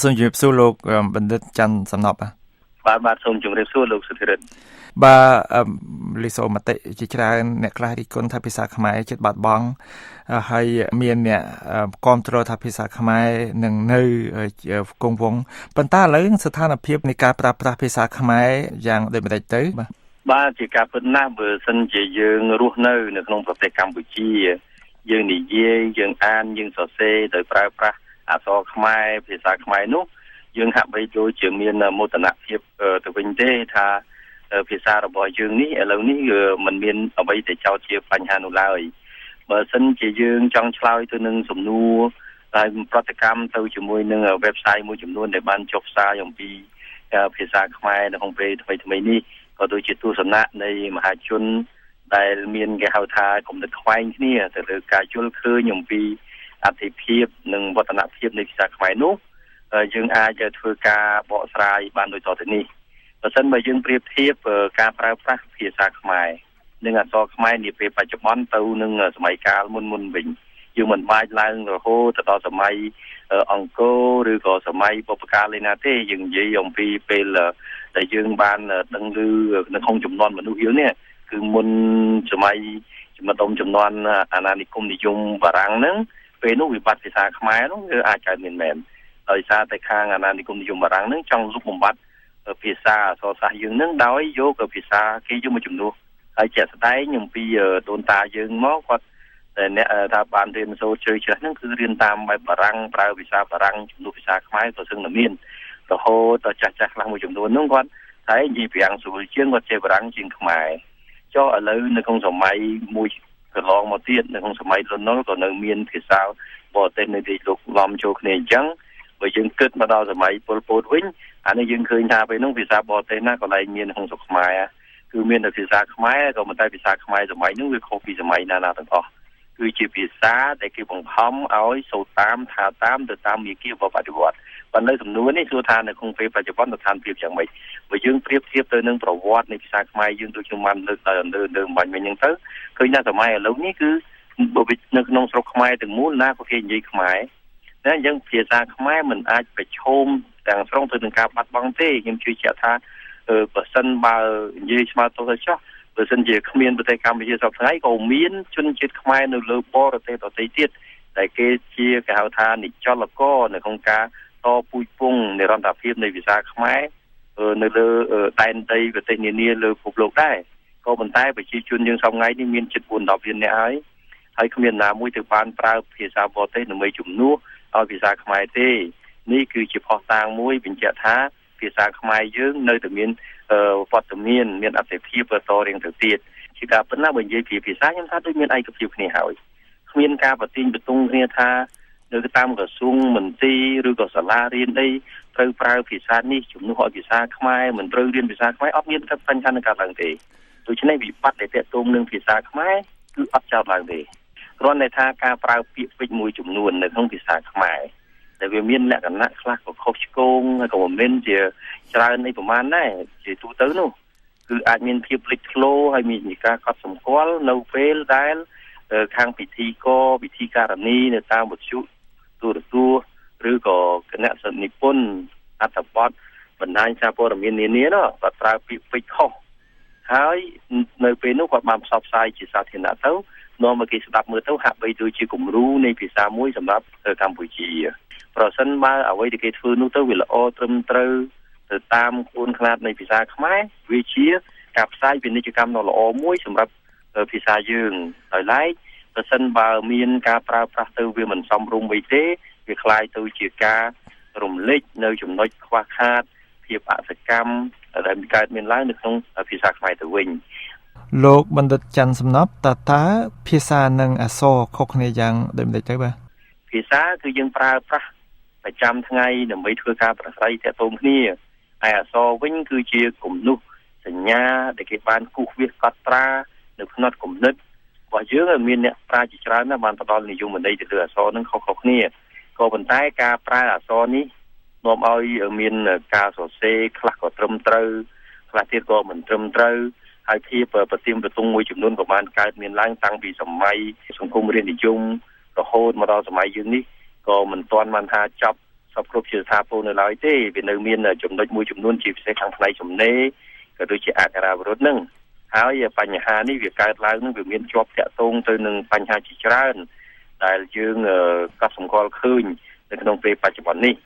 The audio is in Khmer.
សូមជម្រាបសួរលោកបណ្ឌិតច័ន្ទសំណប់បាទសូមជម្រាបសួរលោកសុធិរិទ្ធបាទលិសោមតិជាច្រើនអ្នកខ្លះរិះគន់ថាភាសាខ្មែរជិតបាត់បង់ហើយមានអ្នកគាំទ្រថាភាសាខ្មែរនឹងនៅគង់វង្សប៉ុន្តែឥឡូវស្ថានភាពនៃការប្រើប្រាស់ភាសាខ្មែរយ៉ាងដូចម្តេចទៅបាទជាការពិតណាស់បើសិនជាយើងរស់នៅក្នុងប្រទេសកម្ពុជាយើងនិយាយយើងអានយើងសរសេរដោយប្រើប្រាស់អក្សរខ្មែរភាសាខ្មែរនោះយើងហាក់បីដូចជាមានមោទនភាពទៅវិញទេថាភាសារបស់យើងនេះឥឡូវនេះมันមានអ្វីដែលចោទជាបញ្ហានោះឡើយបើសិនជាយើងចង់ឆ្លើយទៅនឹងសំណួរហើយប្រតិកម្មទៅជាមួយនឹង website មួយចំនួនដែលបានចុះផ្សាយអំពីភាសាខ្មែរនៅក្នុងពេលថ្មីៗនេះក៏ដូចជាទស្សនៈនៃមហាជនដែលមានគេហៅថាគំនិតខ្វែងគ្នាទៅលើការយល់ឃើញអំពីអត្ថិភាពនិងវឌ្ឍនភាពនៃភាសាខ្មែរនោះយើងអាចធ្វើការបកស្រាយបានដូចតទៅនេះបើសិនបើយើងប្រៀបធៀបការប្រើប្រាស់ភាសាខ្មែរនិងអក្សរខ្មែរនាពេលបច្ចុប្បន្នទៅនឹងសម័យកាលមុនវិញយើងមិនបាច់ឡើងរហូតទៅដល់សម័យអង្គរឬក៏សម័យបុព្វកាលឯណាទេយើងនិយាយអំពីពេលដែលយើងបានដឹងឮនៅក្នុងចំនួនមនុស្សយើងនេះគឺមុនសម័យជំនុំចំនួនអាណានិគមនិយមបារាំងហ្នឹងពេលនោះវិបត្តិភាសាខ្មែរនោះគឺអាចកើតមានមែនដោយសារតែខាងអាណានិគមនិយមបារាំងហ្នឹងចង់លុបបំបាត់ភាសាអក្សរសាស្ត្រយើងហ្នឹងដោយយកភាសាគេយកមកជំនួសហើយជាក់ស្ដែងអំពីដូនតាយើងមកគាត់អ្នកថាបានរៀនសូត្រជ្រៅជ្រះហ្នឹងគឺរៀនតាមបែបបារាំងប្រើភាសាបារាំងជំនួសភាសាខ្មែរក៏សឹងតែមានរហូតដល់ចាស់ខ្លះមួយចំនួនហ្នឹងគាត់តែនិយាយប្រាំងស្រួលជាងគាត់ចេះបារាំងជាងខ្មែរចុះឥឡូវនៅក្នុងសម័យមួយកន្លងមកទៀតនៅក្នុងសម័យលន់នល់ក៏នៅមានភាសាបរទេសនៅទីលោកឡំចូលគ្នាអញ្ចឹងបើយើងគិតមកដល់សម័យប៉ុលពតវិញអានេះយើងឃើញថាពេលនោះភាសាបរទេសណាក៏ឡើងមានក្នុងស្រុកខ្មែរគឺមានតែភាសាខ្មែរក៏មិនតែភាសាខ្មែរសម័យនោះវាខុសពីសម័យណាទាំងអស់គឺជាភាសាដែលគេបង្ខំឲ្យសូត្រតាមថាតាមទៅតាមមាគ៌ាបដិវត្តប៉ុន្តែសំណួរនេះសួរថានៅក្នុងពេលបច្ចុប្បន្នស្ថានភាពយ៉ាងម៉េចបើយើងប្រៀបធៀបទៅនឹងប្រវត្តិនៃភាសាខ្មែរយើងដូចខ្ញុំបានលើកទៅបាញ់មិញហ្នឹងទៅឃើញថាសម័យឥឡូវនេះគឺនៅក្នុងស្រុកខ្មែរទាំងមូលណាក៏គេនិយាយខ្មែរតែអញ្ចឹងភាសាខ្មែរមិនអាចប្រឈមទាំងស្រុងទៅនឹងការបាត់បង់ទេខ្ញុំជឿជាក់ថាបើសិនបើនិយាយស្មើទៅចុះបើសិនជាគ្មានប្រទេសកម្ពុជាសពថ្ងៃក៏មានជនជាតិខ្មែរនៅលើបរទេសដទៃទៀតដែលគេជាគេហៅថានិច្ចលករនៅក្នុងការតពូជពងនិរន្តរភាពនៃភាសាខ្មែរនៅលើដែនដីប្រទេសនានាលើពិភពលោកដែរក៏ប៉ុន្តែប្រជាជនយើងសពថ្ងៃនេះមានជិត4-10លាននាក់ហើយគ្មានណាមួយទៅបានប្រើភាសាបរទេសដើម្បីជំនួសឲ្យភាសាខ្មែរទេនេះគឺជាផុសតាងមួយបញ្ជាក់ថាភាសាខ្មែរយើងនៅតែមានវត្តមានអត្ថិភាពបន្តរៀងទៅទៀតជាការប៉ុណ្ណាបើនិយាយពីភាសាខ្ញុំថាដូចមានឯកភាពគ្នាហើយគ្មានការប្រទីងបន្ទង់គ្នាថានៅតាមក្រសួងមន្ទីរឬក៏សាលារៀនអីត្រូវប្រើភាសានេះជំនួសឲ្យភាសាខ្មែរមិនត្រូវរៀនភាសាខ្មែរអត់មានបញ្ហានឹងកើតឡើងទេដូច្នេះវិបត្តិដែលទាក់ទងនឹងភាសាខ្មែរគឺអត់ចោលឡើងទេគ្រាន់តែថាការប្រើពាក្យពេចន៍មួយចំនួននៅក្នុងភាសាខ្មែរតែវាមានលក្ខណៈខ្លះក៏ខុសឆ្គងហើយក៏មិនមែនជាច្រើននៃប្រមាណដែរជាទូទៅនោះគឺអាចមានភាពលេចធ្លោហើយមានការកត់សម្គាល់នៅពេលដែលខាងពិធីការនីនៅតាមវិទ្យុទូរទស្សន៍ឬក៏គណៈសិទ្ធិនិពន្ធអត្ថបទបណ្ដាញសារព័ត៌មាននានានោះគាត់ប្រើពាក្យពេចន៍ខុសហើយនៅពេលនោះគាត់បានផ្សព្វផ្សាយជាសាធារណៈទៅនាំមកគេស្ដាប់មើលទៅហាក់បីដូចជាគំរូនៃភាសាមួយសម្រាប់កម្ពុជាប្រសិនបើអ្វីដែលគេធ្វើនោះទៅវាល្អត្រឹមត្រូវទៅតាមក្បួនខ្នាតនៃភាសាខ្មែរវាជាការផ្សាយពាណិជ្ជកម្មដ៏ល្អមួយសម្រាប់ភាសាយើងដោយឡែកប្រសិនបើមានការប្រើប្រាស់ទៅវាមិនសមរម្យអីទេវាคล้ายទៅជាការរំលេចនៅចំណុចខ្វះខាតភាពអសកម្មដែលកើតមានឡើងនៅក្នុងភាសាខ្មែរទៅវិញលោកបណ្ឌិតច័ន្ទសំណប់តើភាសានិងអក្សរខុសគ្នាយ៉ាងដូចម្តេចទៅបាទភាសាគឺយើងប្រើប្រាស់ប្រចាំថ្ងៃដើម្បីធ្វើការប្រស្រ័យទាក់ទងគ្នាហើយអក្សរវិញគឺជាគំនូសសញ្ញាដែលគេបានគូសវាសកត់ត្រានៅផ្នែកគំនិតរបស់យើងមានអ្នកប្រាជ្ញជាច្រើនណាស់បានផ្ដល់និយមន័យទៅលើអក្សរនឹងខុសៗគ្នាក៏ប៉ុន្តែការប្រើអក្សរនេះនាំឲ្យមានការសរសេរខ្លះក៏ត្រឹមត្រូវខ្លះទៀតក៏មិនត្រឹមត្រូវហើយភាពប្រតិមប្រទង់មួយចំនួនក៏បានកើតមានឡើងតាំងពីសម័យសង្គមរាស្ត្រនិយមរហូតមកដល់សម័យយើងនេះក៏មិនទាន់បានថាចប់ សពគ្រប់ជាស្ថាពរនៅឡើយទេវានៅមានចំណុចមួយចំនួនជាពិសេសខាងផ្នែកចំណេរក៏ដូចជាអក្ខរាវិរុទ្ធហ្នឹងហើយបញ្ហានេះវាកើតឡើងនឹងវាមានជាប់តាក់ទងទៅនឹងបញ្ហាជាច្រើនដែលយើងក៏សម្គាល់ឃើញនៅក្នុងពេលបច្ចុប្បន្ននេះ